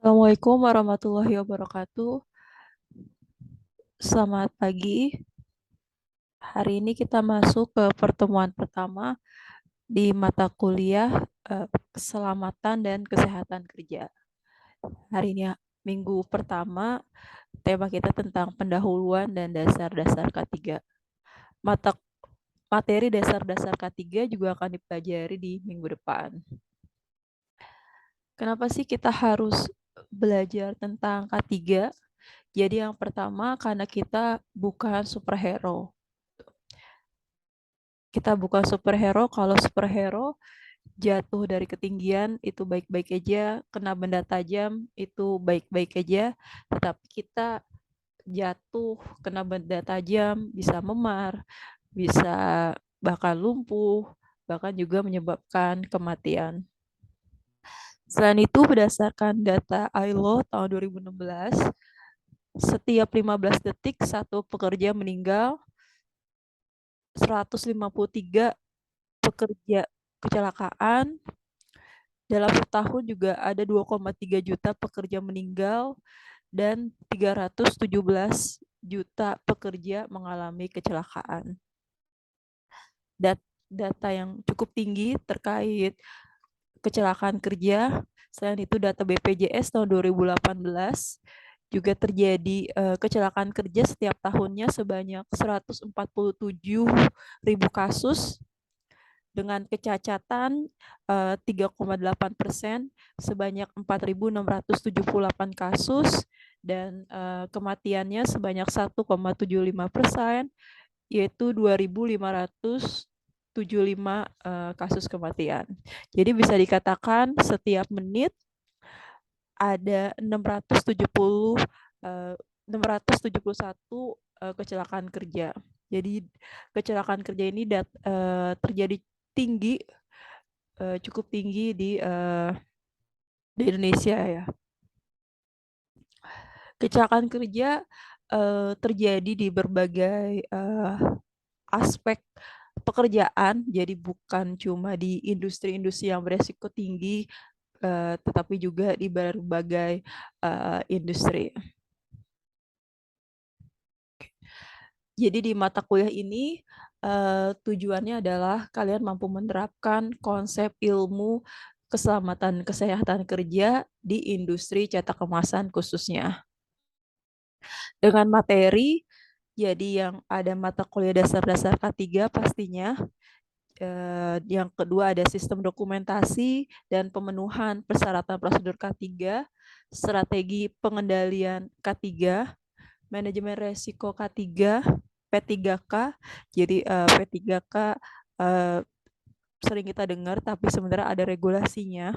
Assalamualaikum warahmatullahi wabarakatuh. Selamat pagi. Hari ini kita masuk ke pertemuan pertama di mata kuliah Keselamatan dan Kesehatan Kerja. Hari ini minggu pertama, tema kita tentang pendahuluan dan dasar-dasar K3. Mata materi dasar-dasar K3 juga akan dipelajari di minggu depan. Kenapa sih kita harus belajar tentang K3? Jadi yang pertama karena kita bukan superhero. Kita bukan superhero, kalau superhero jatuh dari ketinggian itu baik-baik aja, kena benda tajam itu baik-baik aja, tetapi kita jatuh kena benda tajam bisa memar, bisa bahkan lumpuh, bahkan juga menyebabkan kematian. Selain itu, berdasarkan data ILO tahun 2016, setiap 15 detik satu pekerja meninggal, 153 pekerja kecelakaan. Dalam setahun juga ada 2,3 juta pekerja meninggal dan 317 juta pekerja mengalami kecelakaan. Data yang cukup tinggi terkait kecelakaan kerja. Selain itu data BPJS tahun 2018 juga terjadi kecelakaan kerja setiap tahunnya sebanyak 147.000 kasus dengan kecacatan 3,8%, sebanyak 4.678 kasus, dan kematiannya sebanyak 1,75%, yaitu 2.575 kasus kematian. Jadi bisa dikatakan setiap menit ada 671 kecelakaan kerja. Jadi kecelakaan kerja ini terjadi tinggi, cukup tinggi di Indonesia ya. Kecelakaan kerja terjadi di berbagai aspek pekerjaan, jadi bukan cuma di industri-industri yang beresiko tinggi, tetapi juga di berbagai industri. Jadi di mata kuliah ini tujuannya adalah kalian mampu menerapkan konsep ilmu keselamatan kesehatan kerja di industri cetak kemasan khususnya. Dengan materi, jadi yang ada mata kuliah dasar-dasar K3 pastinya. Yang kedua ada sistem dokumentasi dan pemenuhan persyaratan prosedur K3, strategi pengendalian K3, manajemen resiko K3, P3K. Jadi P3K sering kita dengar tapi sebenarnya ada regulasinya.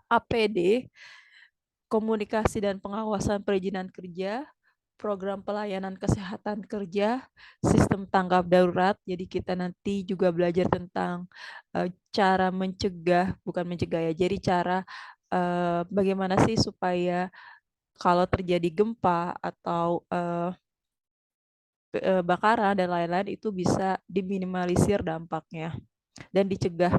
APD, komunikasi dan pengawasan perizinan kerja, program pelayanan kesehatan kerja, sistem tanggap darurat. Jadi kita nanti juga belajar tentang cara mencegah, bukan mencegah ya, jadi cara bagaimana sih supaya kalau terjadi gempa atau bakaran dan lain-lain itu bisa diminimalisir dampaknya dan dicegah.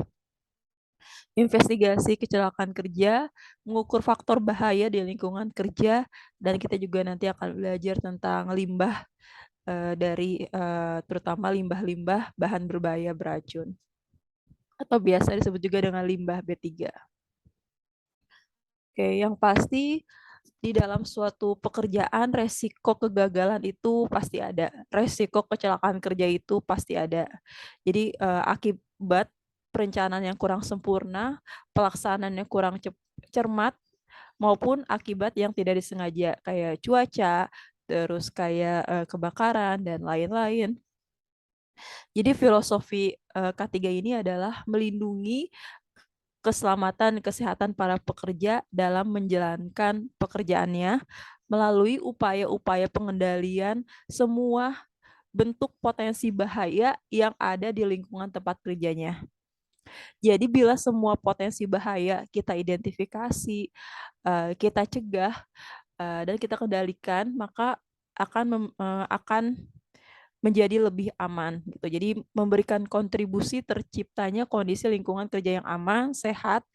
Investigasi kecelakaan kerja, mengukur faktor bahaya di lingkungan kerja, dan kita juga nanti akan belajar tentang limbah dari terutama limbah-limbah bahan berbahaya beracun atau biasa disebut juga dengan limbah B3. Oke, yang pasti di dalam suatu pekerjaan resiko kegagalan itu pasti ada. Resiko kecelakaan kerja itu pasti ada. Jadi akibat perencanaan yang kurang sempurna, pelaksanaan yang kurang cermat, maupun akibat yang tidak disengaja kayak cuaca, terus kayak kebakaran dan lain-lain. Jadi filosofi K3 ini adalah melindungi keselamatan kesehatan para pekerja dalam menjalankan pekerjaannya melalui upaya-upaya pengendalian semua bentuk potensi bahaya yang ada di lingkungan tempat kerjanya. Jadi bila semua potensi bahaya kita identifikasi, kita cegah, dan kita kendalikan, maka akan menjadi lebih aman gitu. Jadi memberikan kontribusi terciptanya kondisi lingkungan kerja yang aman, sehat,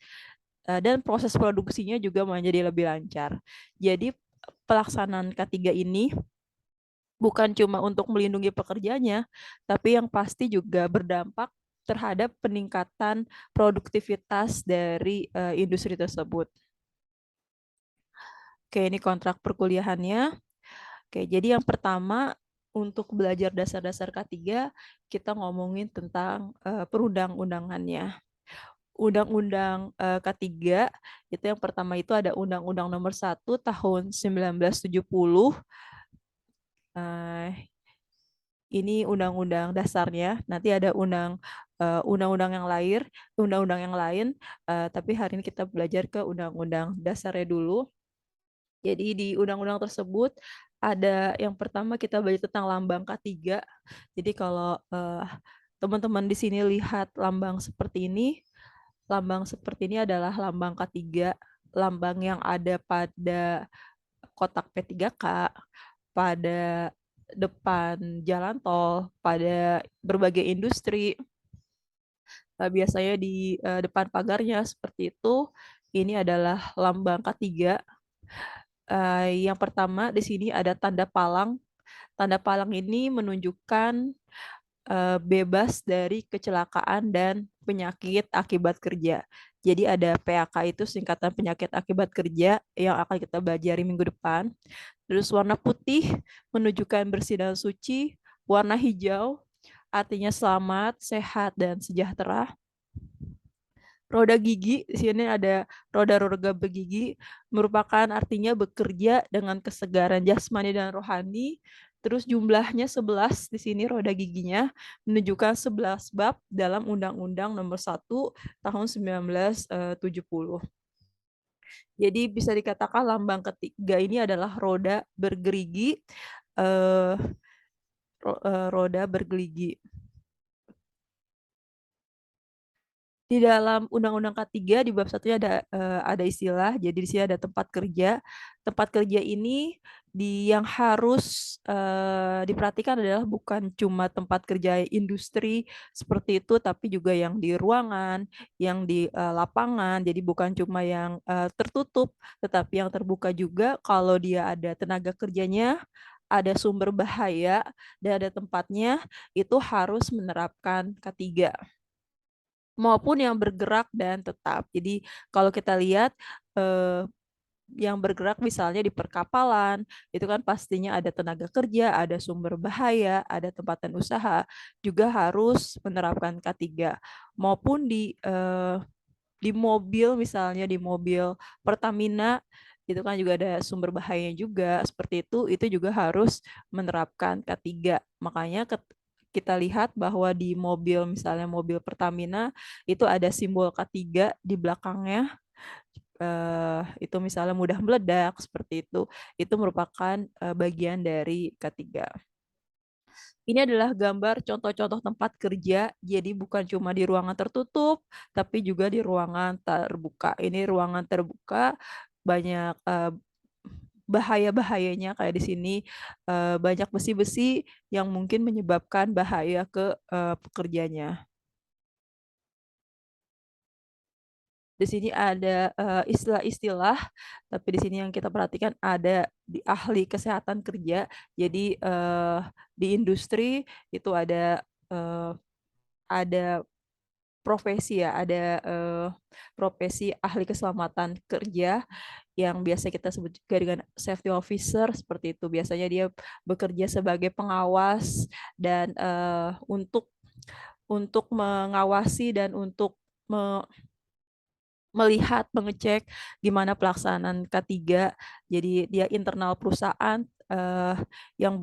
dan proses produksinya juga menjadi lebih lancar. Jadi pelaksanaan K3 ini bukan cuma untuk melindungi pekerjanya, tapi yang pasti juga berdampak terhadap peningkatan produktivitas dari industri tersebut. Oke, ini kontrak perkuliahannya. Oke, jadi yang pertama untuk belajar dasar-dasar K3, kita ngomongin tentang perundang-undangannya. Undang-undang K3 itu yang pertama itu ada Undang-Undang Nomor 1 tahun 1970. Ini undang-undang dasarnya. Nanti ada undang-undang yang lain, tapi hari ini kita belajar ke undang-undang dasarnya dulu. Jadi di undang-undang tersebut ada yang pertama kita belajar tentang lambang K3. Jadi kalau teman-teman di sini lihat lambang seperti ini adalah lambang K3, lambang yang ada pada kotak P3K, pada depan jalan tol, pada berbagai industri. Biasanya di depan pagarnya seperti itu. Ini adalah lambang K3. Yang pertama di sini ada tanda palang. Tanda palang ini menunjukkan bebas dari kecelakaan dan penyakit akibat kerja. Jadi ada PAK itu singkatan penyakit akibat kerja yang akan kita pelajari minggu depan. Terus warna putih menunjukkan bersih dan suci, warna hijau artinya selamat, sehat, dan sejahtera. Roda gigi, di sini ada roda-roda bergigi, merupakan artinya bekerja dengan kesegaran jasmani dan rohani. Terus jumlahnya 11 di sini roda giginya, menunjukkan 11 bab dalam Undang-Undang Nomor 1 tahun 1970. Jadi bisa dikatakan lambang ketiga ini adalah roda bergerigi, roda bergeligi. Di dalam Undang-Undang K3 di bab 1 ada istilah, jadi di sini ada tempat kerja. Tempat kerja ini yang harus diperhatikan adalah bukan cuma tempat kerja industri seperti itu, tapi juga yang di ruangan, yang di lapangan. Jadi bukan cuma yang tertutup, tetapi yang terbuka juga. Kalau dia ada tenaga kerjanya, ada sumber bahaya, dan ada tempatnya, itu harus menerapkan K3 maupun yang bergerak dan tetap. Jadi kalau kita lihat yang bergerak misalnya di perkapalan, itu kan pastinya ada tenaga kerja, ada sumber bahaya, ada tempatan usaha, juga harus menerapkan K3. Maupun di mobil misalnya, di mobil Pertamina, itu kan juga ada sumber bahayanya juga, seperti itu juga harus menerapkan K3. Makanya kita lihat bahwa di mobil, misalnya mobil Pertamina, itu ada simbol K3 di belakangnya, itu misalnya mudah meledak, seperti itu merupakan bagian dari K3. Ini adalah gambar contoh-contoh tempat kerja, jadi bukan cuma di ruangan tertutup, tapi juga di ruangan terbuka. Ini ruangan terbuka, banyak bahaya-bahayanya kayak di sini, banyak besi-besi yang mungkin menyebabkan bahaya ke pekerjanya. Di sini ada istilah-istilah, tapi di sini yang kita perhatikan ada di ahli kesehatan kerja. Jadi di industri itu ada profesi ya, ada profesi ahli keselamatan kerja yang biasa kita sebut juga dengan safety officer, seperti itu. Biasanya dia bekerja sebagai pengawas dan untuk mengawasi dan untuk melihat, mengecek gimana pelaksanaan K3. Jadi dia internal perusahaan yang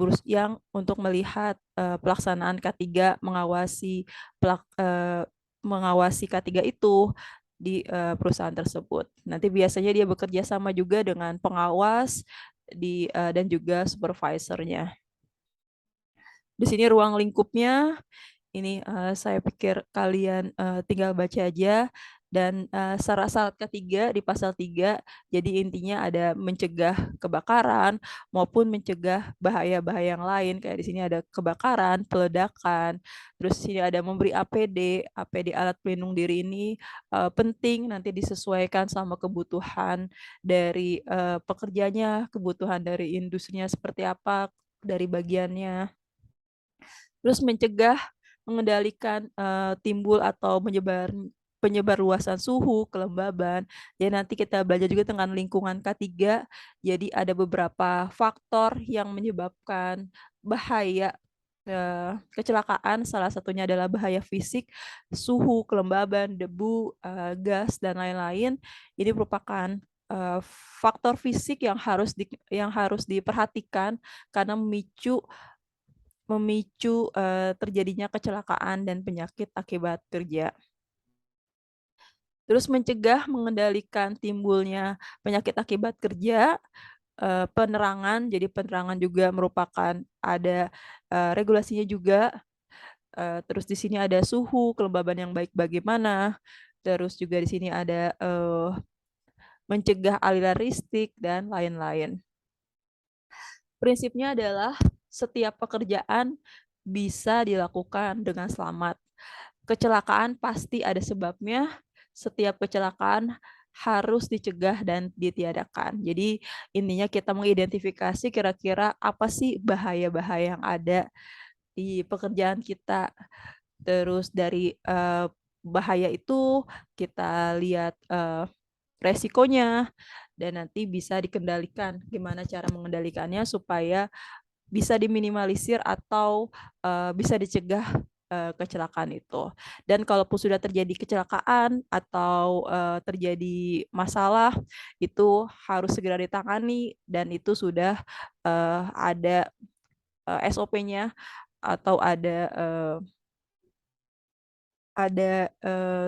untuk melihat pelaksanaan K3, mengawasi K3 itu di perusahaan tersebut. Nanti biasanya dia bekerja sama juga dengan pengawas dan juga supervisornya. Di sini ruang lingkupnya. Ini saya pikir kalian tinggal baca aja. Dan syarat-syarat ketiga di pasal 3, jadi intinya ada mencegah kebakaran maupun mencegah bahaya-bahaya yang lain, kayak di sini ada kebakaran, peledakan, terus di sini ada memberi APD. APD alat pelindung diri ini penting nanti disesuaikan sama kebutuhan dari pekerjanya, kebutuhan dari industrinya seperti apa, dari bagiannya. Terus mencegah, mengendalikan timbul atau penyebar luasan suhu, kelembaban. Jadi nanti kita belajar juga tentang lingkungan K3. Jadi ada beberapa faktor yang menyebabkan bahaya kecelakaan, salah satunya adalah bahaya fisik, suhu, kelembaban, debu, gas dan lain-lain. Ini merupakan faktor fisik yang harus diperhatikan karena memicu terjadinya kecelakaan dan penyakit akibat kerja. Terus mencegah, mengendalikan timbulnya penyakit akibat kerja, penerangan. Jadi penerangan juga merupakan ada regulasinya juga. Terus di sini ada suhu, kelembaban yang baik bagaimana. Terus juga di sini ada mencegah aliran listrik dan lain-lain. Prinsipnya adalah setiap pekerjaan bisa dilakukan dengan selamat. Kecelakaan pasti ada sebabnya. Setiap kecelakaan harus dicegah dan ditiadakan. Jadi intinya kita mengidentifikasi kira-kira apa sih bahaya-bahaya yang ada di pekerjaan kita. Terus dari bahaya itu kita lihat resikonya dan nanti bisa dikendalikan. Gimana cara mengendalikannya supaya bisa diminimalisir atau bisa dicegah kecelakaan itu. Dan kalaupun sudah terjadi kecelakaan atau terjadi masalah, itu harus segera ditangani dan itu sudah ada SOP-nya atau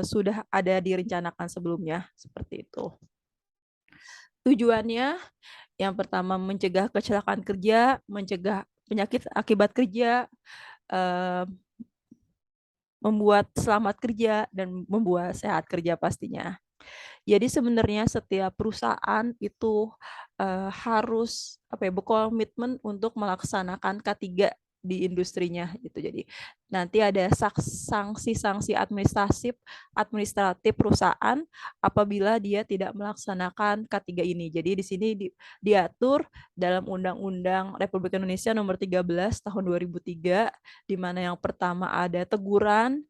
sudah ada direncanakan sebelumnya seperti itu. Tujuannya yang pertama mencegah kecelakaan kerja, mencegah penyakit akibat kerja, eh, membuat selamat kerja, dan membuat sehat kerja pastinya. Jadi sebenarnya setiap perusahaan itu harus berkomitmen untuk melaksanakan K3 di industrinya gitu. Jadi nanti ada sanksi-sanksi administratif perusahaan apabila dia tidak melaksanakan K3 ini. Jadi di sini diatur dalam Undang-Undang Republik Indonesia Nomor 13 Tahun 2003, di mana yang pertama ada teguran,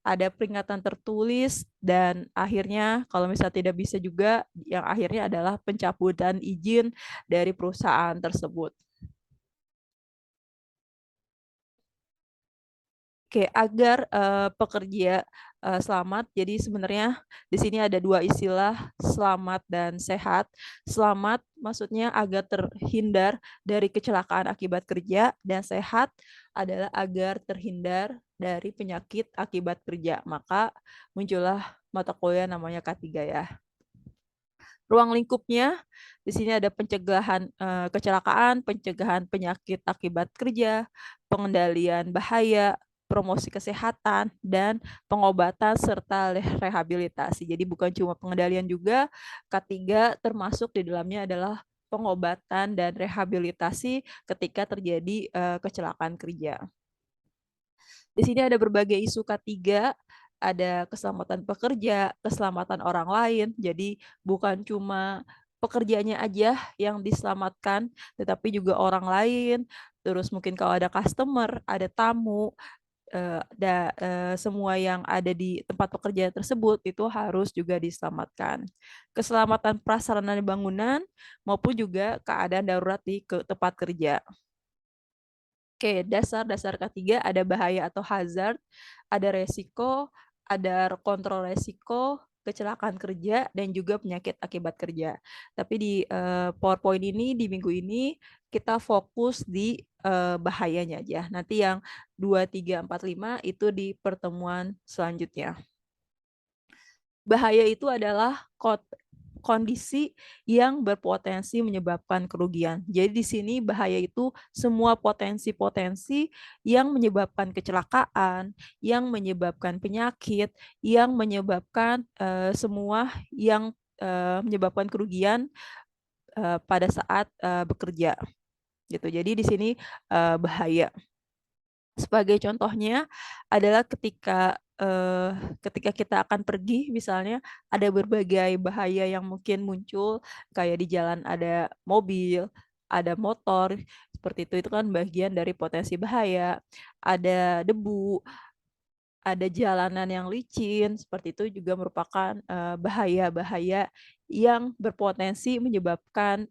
ada peringatan tertulis, dan akhirnya kalau misalnya tidak bisa juga, yang akhirnya adalah pencabutan izin dari perusahaan tersebut. Oke, agar pekerja selamat. Jadi sebenarnya di sini ada dua istilah, selamat dan sehat. Selamat maksudnya agar terhindar dari kecelakaan akibat kerja, dan sehat adalah agar terhindar dari penyakit akibat kerja. Maka muncullah mata kuliah namanya K3 ya. Ruang lingkupnya di sini ada pencegahan kecelakaan, pencegahan penyakit akibat kerja, pengendalian bahaya, promosi kesehatan, dan pengobatan serta rehabilitasi. Jadi bukan cuma pengendalian juga, K3 termasuk di dalamnya adalah pengobatan dan rehabilitasi ketika terjadi kecelakaan kerja. Di sini ada berbagai isu K3, ada keselamatan pekerja, keselamatan orang lain. Jadi bukan cuma pekerjanya aja yang diselamatkan, tetapi juga orang lain. Terus mungkin kalau ada customer, ada tamu, semua yang ada di tempat pekerjaan tersebut itu harus juga diselamatkan. Keselamatan prasarana bangunan maupun juga keadaan darurat di tempat kerja. Oke, dasar-dasar K3 ada bahaya atau hazard, ada resiko, ada kontrol resiko, kecelakaan kerja, dan juga penyakit akibat kerja. Tapi di PowerPoint ini, di minggu ini, kita fokus di bahayanya aja. Nanti yang 2, 3, 4, 5 itu di pertemuan selanjutnya. Bahaya itu adalah kondisi yang berpotensi menyebabkan kerugian. Jadi di sini bahaya itu semua potensi-potensi yang menyebabkan kecelakaan, yang menyebabkan penyakit, yang menyebabkan semua yang menyebabkan kerugian pada saat bekerja gitu. Jadi di sini bahaya. Sebagai contohnya adalah ketika kita akan pergi misalnya ada berbagai bahaya yang mungkin muncul, kayak di jalan ada mobil, ada motor, seperti itu kan bagian dari potensi bahaya. Ada debu, ada jalanan yang licin, seperti itu juga merupakan, bahaya-bahaya yang berpotensi menyebabkan,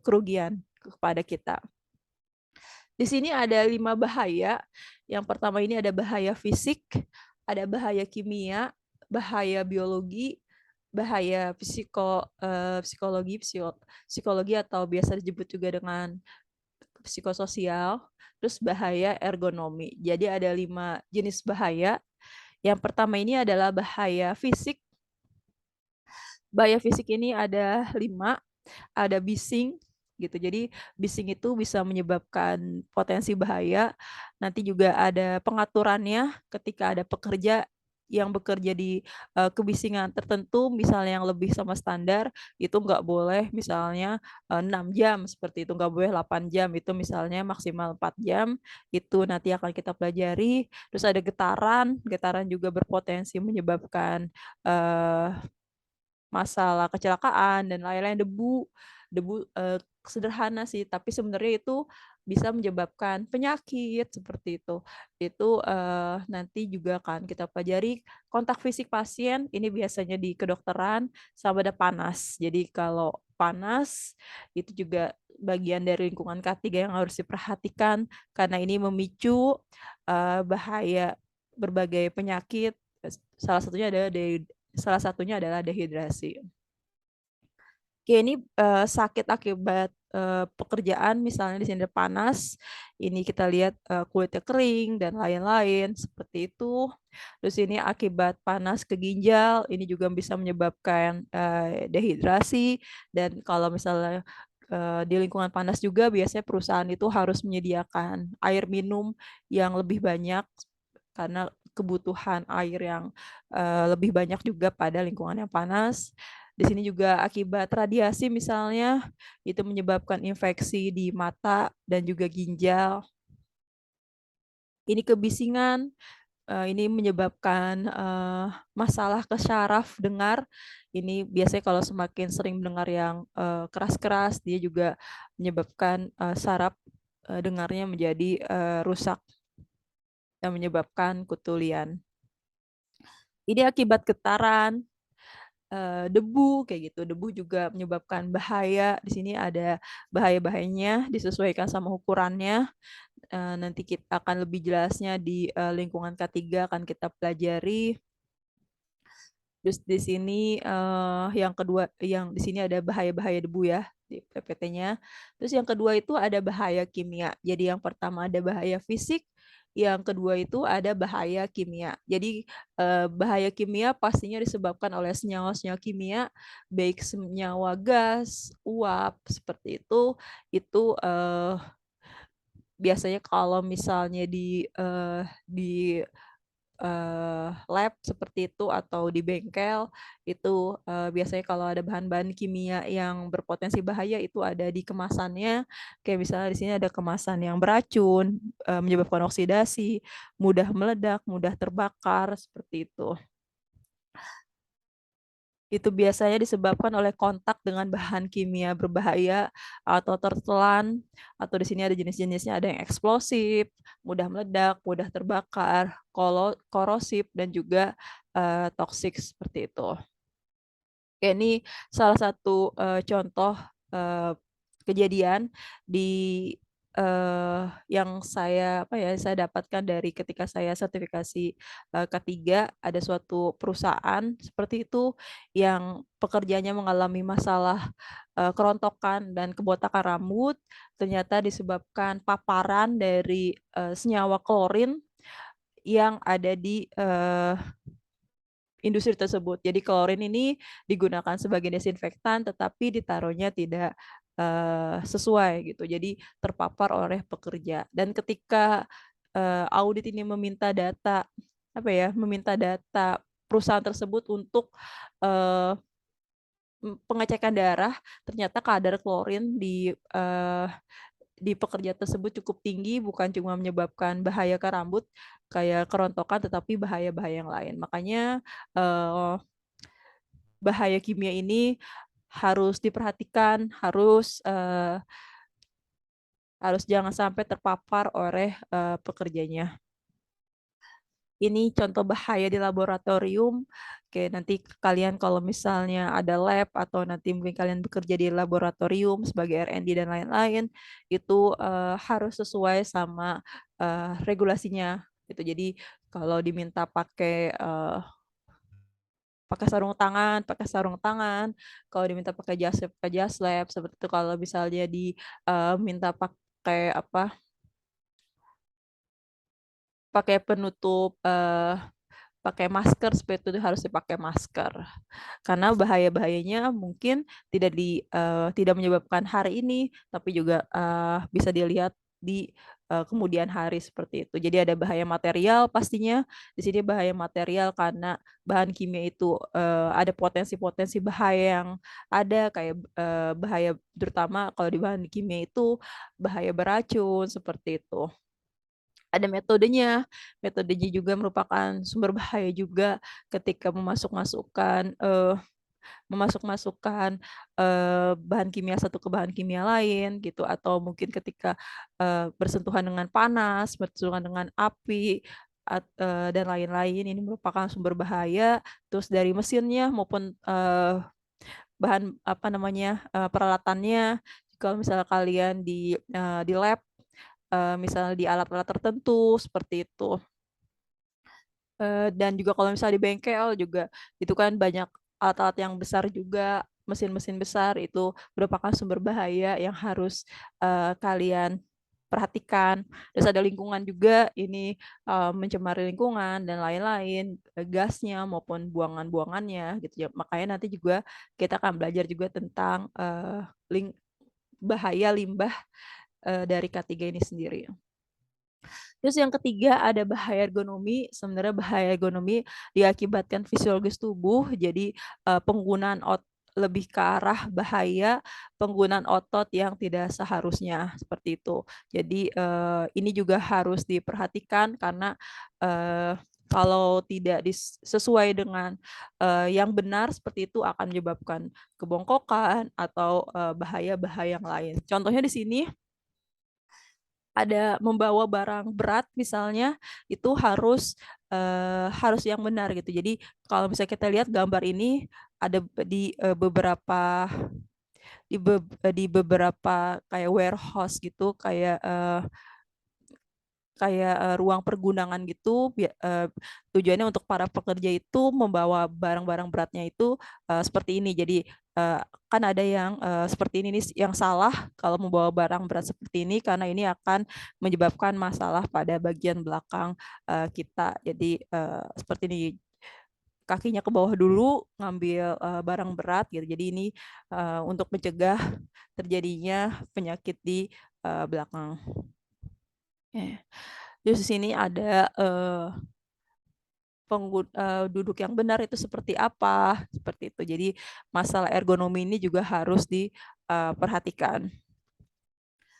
kerugian kepada kita. Di sini ada 5 bahaya. Yang pertama ini ada bahaya fisik, ada bahaya kimia, bahaya biologi, bahaya psikologi atau biasa disebut juga dengan psikososial, terus bahaya ergonomi. Jadi ada 5 jenis bahaya. Yang pertama ini adalah bahaya fisik. Bahaya fisik ini ada 5. Ada bising gitu. Jadi bising itu bisa menyebabkan potensi bahaya. Nanti juga ada pengaturannya ketika ada pekerja yang bekerja di kebisingan tertentu, misalnya yang lebih sama standar, itu nggak boleh misalnya 6 jam seperti itu, nggak boleh 8 jam, itu misalnya maksimal 4 jam, itu nanti akan kita pelajari. Terus ada getaran, getaran juga berpotensi menyebabkan eh, masalah kecelakaan dan lain-lain. Debu sederhana sih, tapi sebenarnya itu bisa menyebabkan penyakit seperti itu. Itu nanti juga akan kita pelajari. Kontak fisik pasien ini biasanya di kedokteran sama ada panas. Jadi kalau panas itu juga bagian dari lingkungan K3 yang harus diperhatikan karena ini memicu bahaya berbagai penyakit. Salah satunya adalah dehidrasi. Oke, ini sakit akibat pekerjaan, misalnya di sini ada panas, ini kita lihat kulitnya kering dan lain-lain seperti itu. Terus ini akibat panas ke ginjal, ini juga bisa menyebabkan dehidrasi. Dan kalau misalnya di lingkungan panas juga biasanya perusahaan itu harus menyediakan air minum yang lebih banyak karena kebutuhan air yang lebih banyak juga pada lingkungan yang panas. Di sini juga akibat radiasi misalnya, itu menyebabkan infeksi di mata dan juga ginjal. Ini kebisingan, ini menyebabkan masalah ke syaraf dengar. Ini biasanya kalau semakin sering mendengar yang keras-keras, dia juga menyebabkan saraf dengarnya menjadi rusak dan menyebabkan kutulian. Ini akibat getaran, debu kayak gitu. Debu juga menyebabkan bahaya. Di sini ada bahaya-bahayanya disesuaikan sama ukurannya. Nanti kita akan lebih jelasnya di lingkungan K3 akan kita pelajari. Terus di sini yang kedua, yang di sini ada bahaya-bahaya debu ya di PPT-nya. Terus yang kedua itu ada bahaya kimia. Jadi yang pertama ada bahaya fisik, yang kedua itu ada bahaya kimia. Jadi bahaya kimia pastinya disebabkan oleh senyawa-senyawa kimia, baik senyawa gas, uap seperti itu. Itu biasanya kalau misalnya di lab seperti itu atau di bengkel itu biasanya kalau ada bahan-bahan kimia yang berpotensi bahaya itu ada di kemasannya, kayak misalnya di sini ada kemasan yang beracun, menyebabkan oksidasi, mudah meledak, mudah terbakar seperti itu. Itu biasanya disebabkan oleh kontak dengan bahan kimia berbahaya atau tertelan, atau di sini ada jenis-jenisnya, ada yang eksplosif, mudah meledak, mudah terbakar, korosif, dan juga toksik seperti itu. Oke, ini salah satu contoh kejadian di yang saya dapatkan dari ketika saya sertifikasi K3, ada suatu perusahaan seperti itu yang pekerjanya mengalami masalah kerontokan dan kebotakan rambut, ternyata disebabkan paparan dari senyawa klorin yang ada di industri tersebut. Jadi klorin ini digunakan sebagai desinfektan, tetapi ditaruhnya tidak sesuai gitu. Jadi terpapar oleh pekerja. Dan ketika audit ini meminta data, apa ya, meminta data perusahaan tersebut untuk eh, pengecekan darah, ternyata kadar klorin di pekerja tersebut cukup tinggi, bukan cuma menyebabkan bahaya ke rambut kayak kerontokan, tetapi bahaya-bahaya yang lain. Makanya eh, bahaya kimia ini harus diperhatikan, harus jangan sampai terpapar oleh pekerjanya. Ini contoh bahaya di laboratorium. Oke, nanti kalian kalau misalnya ada lab atau nanti mungkin kalian bekerja di laboratorium sebagai R&D dan lain-lain, itu harus sesuai sama regulasinya. Gitu. Jadi kalau diminta pakai sarung tangan. Kalau diminta pakai jas lab, seperti itu. Kalau misalnya diminta pakai apa? Pakai penutup pakai masker, seperti itu harus dipakai masker. Karena bahaya-bahayanya mungkin tidak menyebabkan hari ini, tapi juga bisa dilihat di kemudian hari seperti itu. Jadi ada bahaya material pastinya. Di sini bahaya material karena bahan kimia itu ada potensi-potensi bahaya yang ada kayak bahaya, terutama kalau di bahan kimia itu bahaya beracun seperti itu. Ada metodenya. Metodenya juga merupakan sumber bahaya juga ketika memasuk-masukkan bahan kimia satu ke bahan kimia lain gitu, atau mungkin ketika bersentuhan dengan panas, bersentuhan dengan api dan lain-lain, ini merupakan sumber bahaya. Terus dari mesinnya maupun bahan apa namanya peralatannya, kalau misalnya kalian di lab, misalnya di alat-alat tertentu seperti itu. Dan juga kalau misalnya di bengkel juga itu kan banyak alat-alat yang besar juga, mesin-mesin besar, itu merupakan sumber bahaya yang harus kalian perhatikan. Terus ada lingkungan juga, ini mencemari lingkungan dan lain-lain, gasnya maupun buangan-buangannya gitu ya. Makanya nanti juga kita akan belajar juga tentang bahaya limbah dari K3 ini sendiri. Terus yang ketiga ada bahaya ergonomi. Sebenarnya bahaya ergonomi diakibatkan fisiologis tubuh, jadi penggunaan lebih ke arah bahaya penggunaan otot yang tidak seharusnya seperti itu. Jadi ini juga harus diperhatikan karena kalau tidak sesuai dengan yang benar seperti itu akan menyebabkan kebongkokan atau bahaya-bahaya yang lain. Contohnya di sini ada membawa barang berat misalnya, itu harus yang benar gitu. Jadi kalau misalnya kita lihat gambar ini ada di beberapa kayak warehouse gitu, kayak ruang pergunangan gitu, tujuannya untuk para pekerja itu membawa barang-barang beratnya itu seperti ini. Jadi kan ada yang seperti ini nih, yang salah kalau membawa barang berat seperti ini, karena ini akan menyebabkan masalah pada bagian belakang kita. Jadi seperti ini, kakinya ke bawah dulu ngambil barang berat gitu. Jadi ini untuk mencegah terjadinya penyakit di belakang. Terus di sini ada duduk yang benar itu seperti apa, seperti itu. Jadi masalah ergonomi ini juga harus diperhatikan.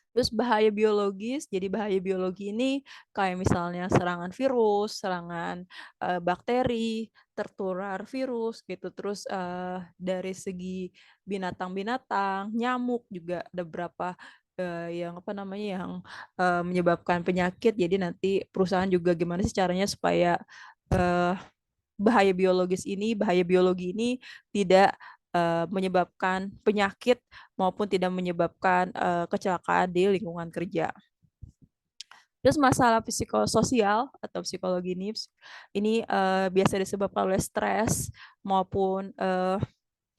Terus bahaya biologis, jadi bahaya biologi ini kayak misalnya serangan virus, serangan bakteri, tertular virus gitu. Terus dari segi binatang-binatang, nyamuk juga ada beberapa yang apa namanya yang menyebabkan penyakit. Jadi nanti perusahaan juga gimana sih caranya supaya bahaya biologi ini tidak menyebabkan penyakit maupun tidak menyebabkan kecelakaan di lingkungan kerja. Terus masalah psikososial atau psikologi ini biasa disebabkan oleh stres maupun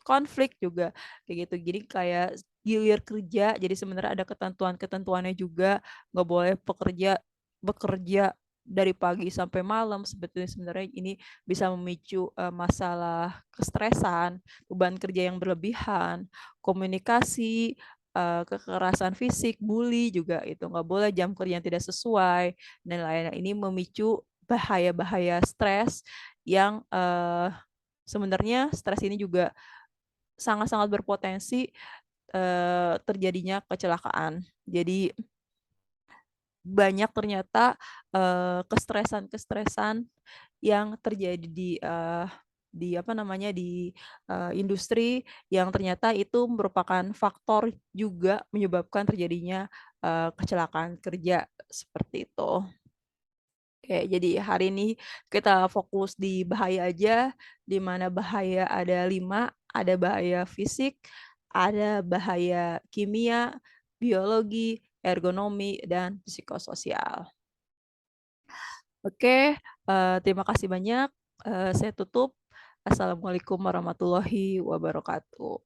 konflik juga kayak gitu. Jadi kayak gilir kerja, jadi sebenarnya ada ketentuan-ketentuannya juga, nggak boleh pekerja bekerja dari pagi sampai malam, sebenarnya ini bisa memicu, masalah kestresan, beban kerja yang berlebihan, komunikasi, kekerasan fisik, bully juga itu, nggak boleh jam kerja yang tidak sesuai, dan lain-lain. Ini memicu bahaya-bahaya stres yang, sebenarnya stres ini juga sangat-sangat berpotensi, terjadinya kecelakaan. Jadi banyak ternyata, kestresan-kestresan yang terjadi di apa namanya, di, industri yang ternyata itu merupakan faktor juga menyebabkan terjadinya, kecelakaan kerja, seperti itu. Oke, jadi hari ini kita fokus di bahaya aja, di mana bahaya ada 5, ada bahaya fisik, ada bahaya kimia, biologi, ergonomi, dan psikososial. Oke, terima kasih banyak, saya tutup. Assalamualaikum warahmatullahi wabarakatuh.